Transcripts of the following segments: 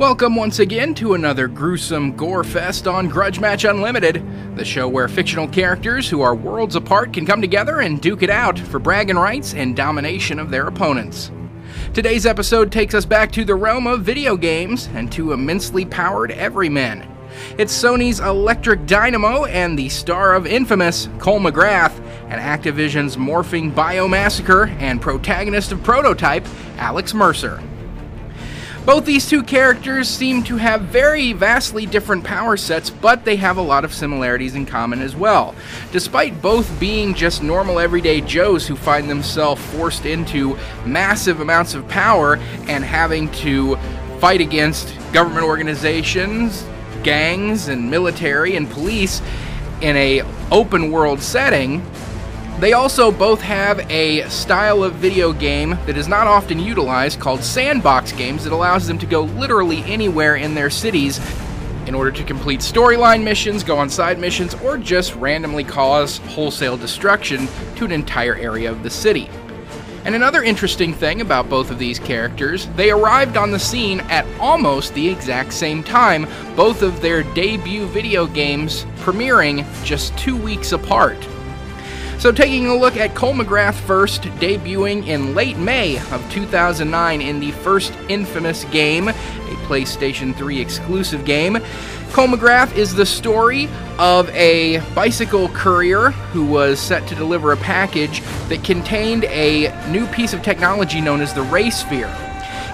Welcome once again to another gruesome gore fest on Grudge Match Unlimited, the show where fictional characters who are worlds apart can come together and duke it out for bragging rights and domination of their opponents. Today's episode takes us back to the realm of video games and to immensely powered everymen. It's Sony's Electric Dynamo and the star of Infamous, Cole MacGrath, and Activision's morphing Biomassacre and protagonist of Prototype, Alex Mercer. Both these two characters seem to have very vastly different power sets, but they have a lot of similarities in common as well. Despite both being just normal everyday Joes who find themselves forced into massive amounts of power and having to fight against government organizations, gangs, and military and police in an open world setting, they also both have a style of video game that is not often utilized called sandbox games that allows them to go literally anywhere in their cities in order to complete storyline missions, go on side missions, or just randomly cause wholesale destruction to an entire area of the city. And another interesting thing about both of these characters, they arrived on the scene at almost the exact same time, both of their debut video games premiering just 2 weeks apart. So taking a look at Cole MacGrath first, debuting in late May of 2009 in the first Infamous game, a PlayStation 3 exclusive game. Cole MacGrath is the story of a bicycle courier who was set to deliver a package that contained a new piece of technology known as the Ray Sphere.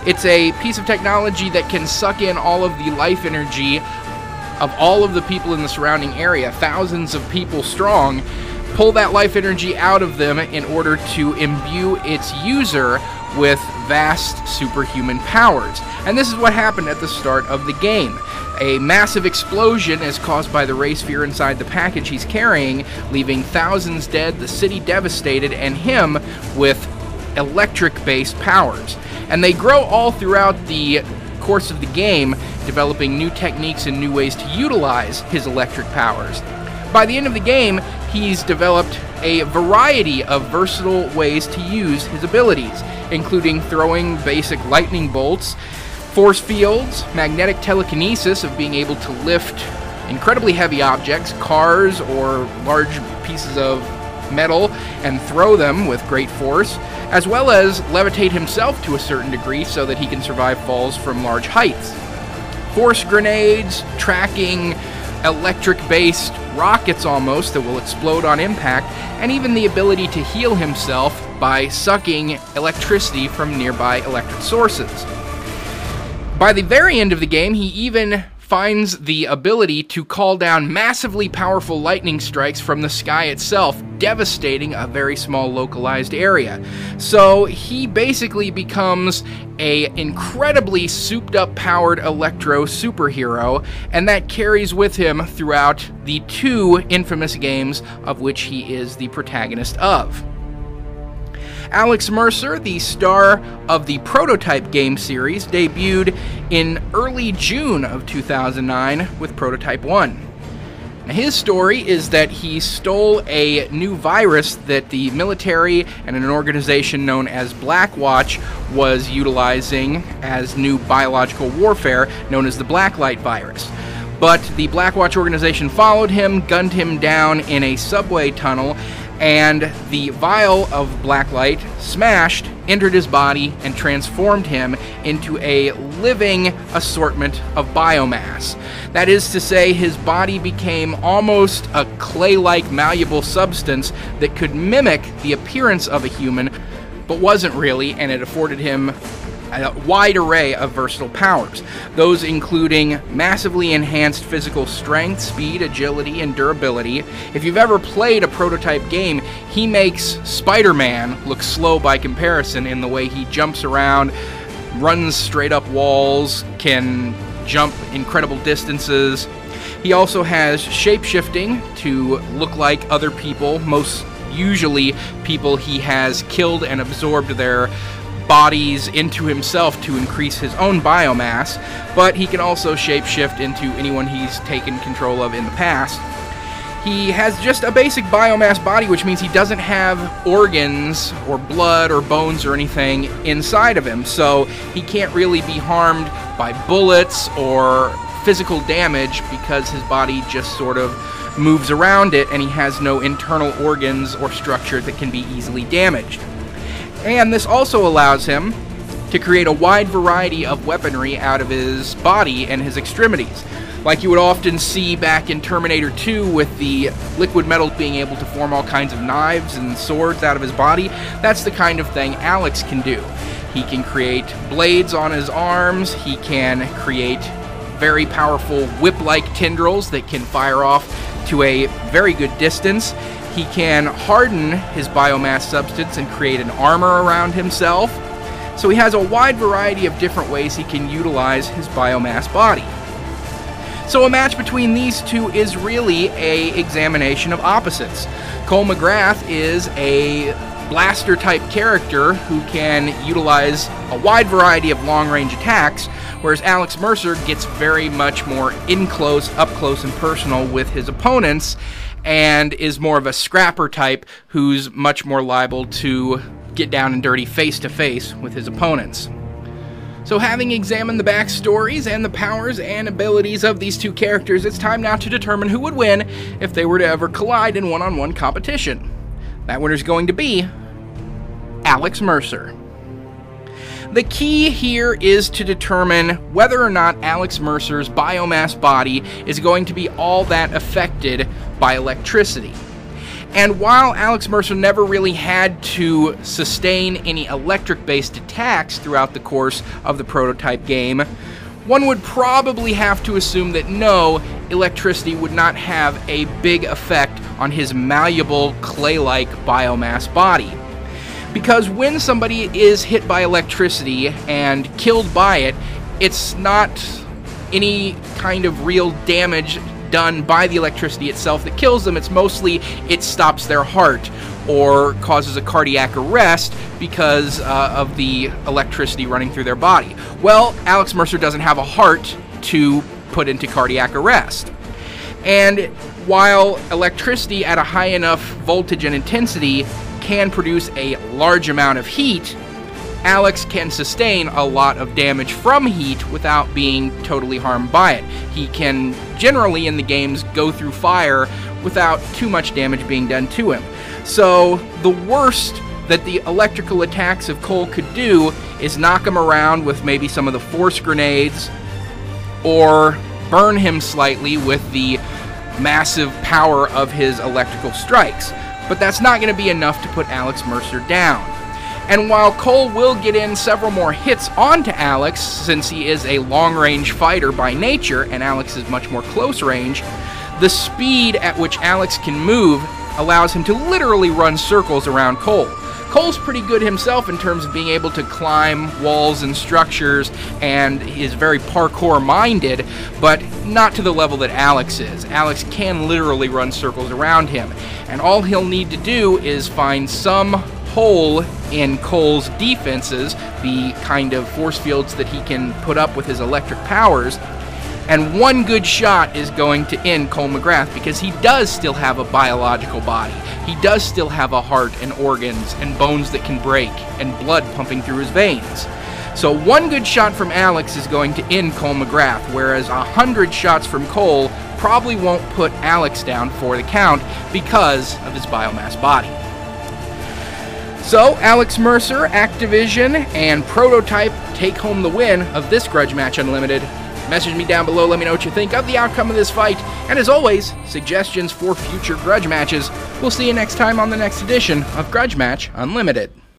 It's a piece of technology that can suck in all of the life energy of all of the people in the surrounding area, thousands of people strong, pull that life energy out of them in order to imbue its user with vast superhuman powers. And this is what happened at the start of the game. A massive explosion is caused by the Ray Sphere inside the package he's carrying, leaving thousands dead, the city devastated, and him with electric-based powers. And they grow all throughout the course of the game, developing new techniques and new ways to utilize his electric powers. By the end of the game, he's developed a variety of versatile ways to use his abilities, including throwing basic lightning bolts, force fields, magnetic telekinesis of being able to lift incredibly heavy objects, cars or large pieces of metal, and throw them with great force, as well as levitate himself to a certain degree so that he can survive falls from large heights. Force grenades, tracking, electric-based rockets almost that will explode on impact, and even the ability to heal himself by sucking electricity from nearby electric sources. By the very end of the game, he even finds the ability to call down massively powerful lightning strikes from the sky itself, devastating a very small localized area. So he basically becomes an incredibly souped-up powered electro superhero, and that carries with him throughout the two Infamous games of which he is the protagonist of. Alex Mercer, the star of the Prototype game series, debuted in early June of 2009 with Prototype 1. Now, his story is that he stole a new virus that the military and an organization known as Blackwatch was utilizing as new biological warfare known as the Blacklight virus. But the Blackwatch organization followed him, gunned him down in a subway tunnel, and the vial of blacklight smashed, entered his body, and transformed him into a living assortment of biomass. That is to say, his body became almost a clay-like malleable substance that could mimic the appearance of a human, but wasn't really, and it afforded him a wide array of versatile powers, those including massively enhanced physical strength, speed, agility, and durability. If you've ever played a Prototype game, he makes Spider-Man look slow by comparison in the way he jumps around, runs straight up walls, can jump incredible distances. He also has shape-shifting to look like other people, most usually people he has killed and absorbed their bodies into himself to increase his own biomass, but he can also shapeshift into anyone he's taken control of in the past. He has just a basic biomass body, which means he doesn't have organs or blood or bones or anything inside of him, so he can't really be harmed by bullets or physical damage because his body just sort of moves around it and he has no internal organs or structure that can be easily damaged. And this also allows him to create a wide variety of weaponry out of his body and his extremities. Like you would often see back in Terminator 2 with the liquid metal being able to form all kinds of knives and swords out of his body, that's the kind of thing Alex can do. He can create blades on his arms, he can create very powerful whip-like tendrils that can fire off to a very good distance. He can harden his biomass substance and create an armor around himself. So he has a wide variety of different ways he can utilize his biomass body. So a match between these two is really an examination of opposites. Cole MacGrath is a blaster-type character who can utilize a wide variety of long-range attacks, whereas Alex Mercer gets very much more up close and personal with his opponents, and is more of a scrapper type who's much more liable to get down and dirty face-to-face with his opponents. So having examined the backstories and the powers and abilities of these two characters, it's time now to determine who would win if they were to ever collide in one-on-one competition. That winner's going to be Alex Mercer. The key here is to determine whether or not Alex Mercer's biomass body is going to be all that affected by electricity. And while Alex Mercer never really had to sustain any electric-based attacks throughout the course of the prototype game, one would probably have to assume that no, electricity would not have a big effect on his malleable, clay-like biomass body. Because when somebody is hit by electricity and killed by it, it's not any kind of real damage done by the electricity itself that kills them. It's mostly it stops their heart or causes a cardiac arrest because of the electricity running through their body. Well, Alex Mercer doesn't have a heart to put into cardiac arrest. And while electricity at a high enough voltage and intensity can produce a large amount of heat, Alex can sustain a lot of damage from heat without being totally harmed by it. He can generally in the games go through fire without too much damage being done to him. So the worst that the electrical attacks of Cole could do is knock him around with maybe some of the force grenades or burn him slightly with the massive power of his electrical strikes. But that's not going to be enough to put Alex Mercer down. And while Cole will get in several more hits onto Alex, since he is a long-range fighter by nature, and Alex is much more close-range, the speed at which Alex can move allows him to literally run circles around Cole. Cole's pretty good himself in terms of being able to climb walls and structures, and is very parkour-minded, but not to the level that Alex is. Alex can literally run circles around him, and all he'll need to do is find some hole in Cole's defenses, the kind of force fields that he can put up with his electric powers, and one good shot is going to end Cole MacGrath, because he does still have a biological body. He does still have a heart and organs and bones that can break and blood pumping through his veins. So one good shot from Alex is going to end Cole MacGrath, whereas 100 shots from Cole probably won't put Alex down for the count because of his biomass body. So, Alex Mercer, Activision, and Prototype take home the win of this Grudge Match Unlimited. Message me down below, let me know what you think of the outcome of this fight, and as always, suggestions for future Grudge matches. We'll see you next time on the next edition of Grudge Match Unlimited.